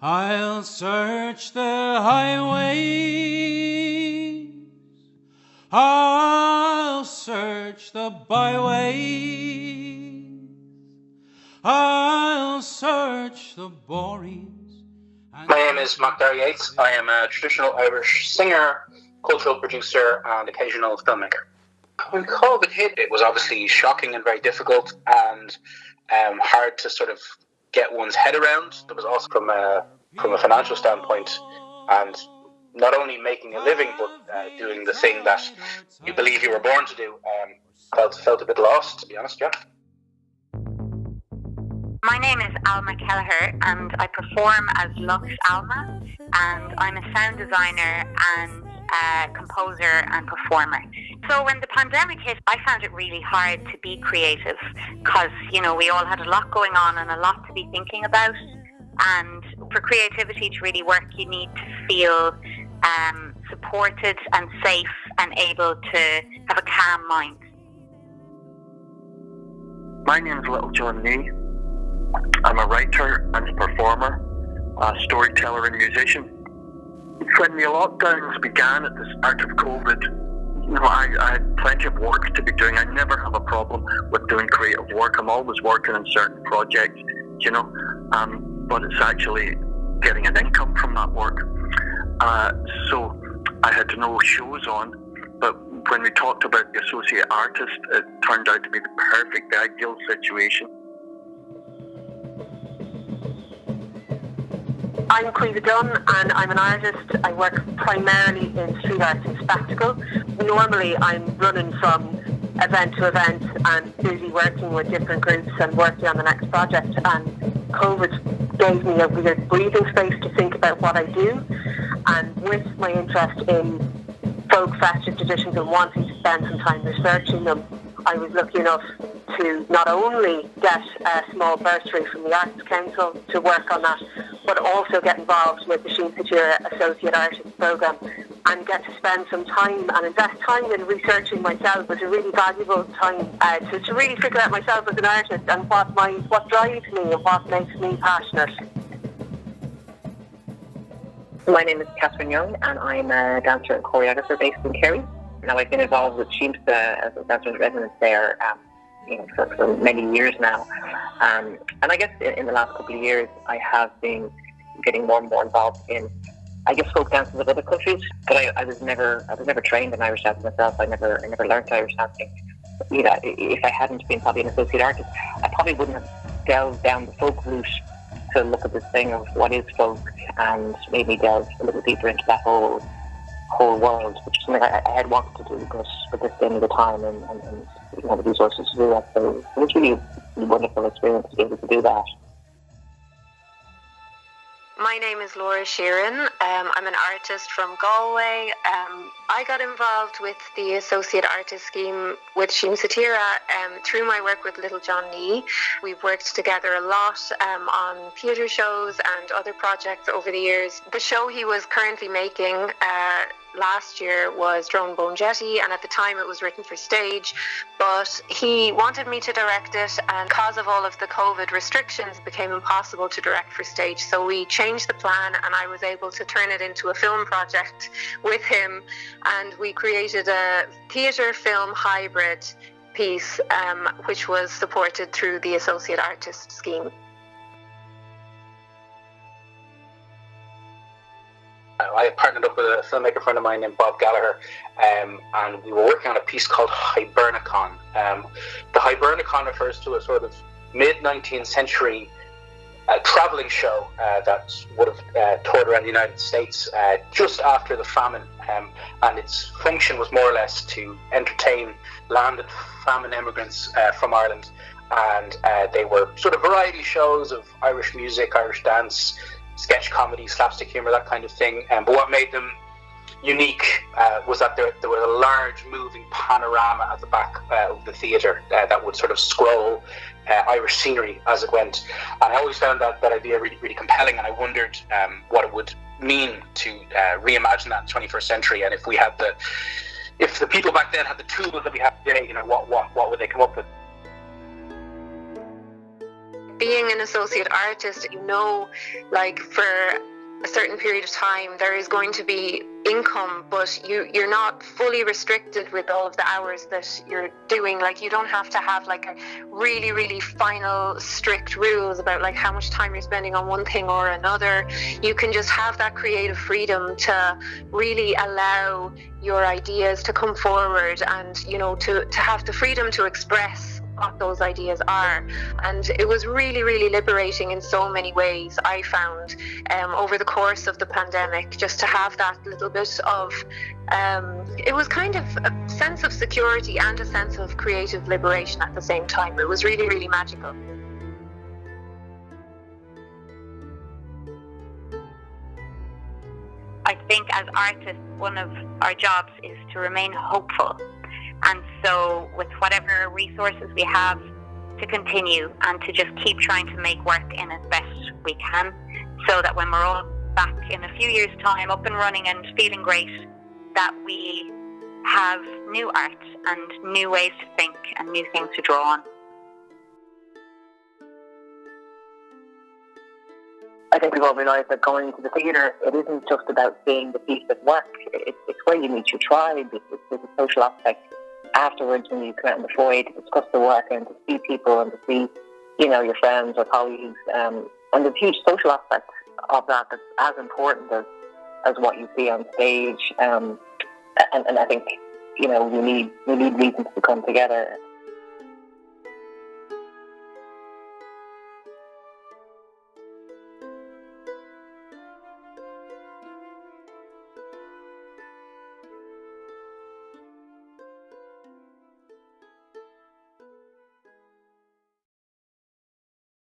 I'll search the highways, I'll search the byways, I'll search the borees. My name is Macdara Yeates. I am a traditional Irish singer, cultural producer and occasional filmmaker. When COVID hit, it was obviously shocking and very difficult and hard to sort of get one's head around. There was also from a financial standpoint, and not only making a living but doing the thing that you believe you were born to do. Felt a bit lost, to be honest. Yeah. My name is Alma Kelliher and I perform as Lux Alma, and I'm a sound designer and composer and performer. So when the pandemic hit, I found it really hard to be creative because, we all had a lot going on and a lot to be thinking about. And for creativity to really work, you need to feel supported and safe and able to have a calm mind. My name is little John Nee. I'm a writer and performer, a storyteller and musician. When the lockdowns began at the start of COVID, I had plenty of work to be doing. I never have a problem with doing creative work. I'm always working on certain projects, but it's actually getting an income from that work. So I had no shows on, but when we talked about the associate artist, it turned out to be the perfect, the ideal situation. I'm Caoimhe Dunn and I'm an artist. I work primarily in street arts and spectacle. Normally I'm running from event to event and busy working with different groups and working on the next project, and COVID gave me a weird breathing space to think about what I do. And with my interest in folk festive traditions and wanting to spend some time researching them, I was lucky enough to not only get a small bursary from the Arts Council to work on that, but also get involved with the Siamsa Tíre Associate Artist Programme and get to spend some time and invest time in researching myself. Was a really valuable time to really figure out myself as an artist and what drives me and what makes me passionate. My name is Catherine Young and I'm a dancer and choreographer based in Kerry. Now I've been involved with Siamsa as a dancer in residence there for many years now. And I guess in the last couple of years I have been getting more and more involved in, folk dances of other countries. But I was never trained in Irish dance myself. I never learnt Irish dancing. If I hadn't been probably an associate artist, I probably wouldn't have delved down the folk route to look at this thing of what is folk and made me delve a little deeper into that whole world, which is something I had wanted to do, but this gave me the time and the resources to do that. So it was really a wonderful experience to be able to do that. My name is Sheeran. I'm an artist from Galway. I got involved with the Associate Artist Scheme with Siamsa Tíre through my work with little John Nee. We've worked together a lot on theatre shows and other projects over the years. The show he was currently making last year was Drone Bone Jetty, and at the time it was written for stage, but he wanted me to direct it, and because of all of the COVID restrictions it became impossible to direct for stage, so we changed the plan and I was able to turn it into a film project with him, and we created a theatre film hybrid piece which was supported through the Associate Artist Scheme. I partnered up with a filmmaker friend of mine named Bob Gallagher, and we were working on a piece called Hibernicon. The Hibernicon refers to a sort of mid-19th century travelling show that would have toured around the United States just after the famine, and its function was more or less to entertain landed famine immigrants from Ireland, and they were sort of variety shows of Irish music, Irish dance, sketch comedy, slapstick humour, that kind of thing. But what made them unique was that there was a large moving panorama at the back of the theatre that would sort of scroll Irish scenery as it went. And I always found that idea really, really compelling, and I wondered what it would mean to reimagine that in the 21st century, and if the people back then had the tools that we have today, what would they come up with? being an associate artist, like for a certain period of time there is going to be income, but you're not fully restricted with all of the hours that you're doing. Like, you don't have to have like a really, really final strict rules about like how much time you're spending on one thing or another. You can just have that creative freedom to really allow your ideas to come forward, and to have the freedom to express what those ideas are. And it was really, really liberating in so many ways, I found, over the course of the pandemic, just to have that little bit of it was kind of a sense of security and a sense of creative liberation at the same time. It was really, really magical. I think as artists, one of our jobs is to remain hopeful. And so with whatever resources we have, to continue and to just keep trying to make work in as best we can, so that when we're all back in a few years' time, up and running and feeling great, that we have new art and new ways to think and new things to draw on. I think we've all realised that going to the theatre, it isn't just about seeing the piece of work. It's where you meet your tribe. There's a social aspect afterwards when you come out in the foyer to discuss the work and to see people and to see, your friends or colleagues. And there's a huge social aspect of that that's as important as what you see on stage. And I think, we need reasons to come together.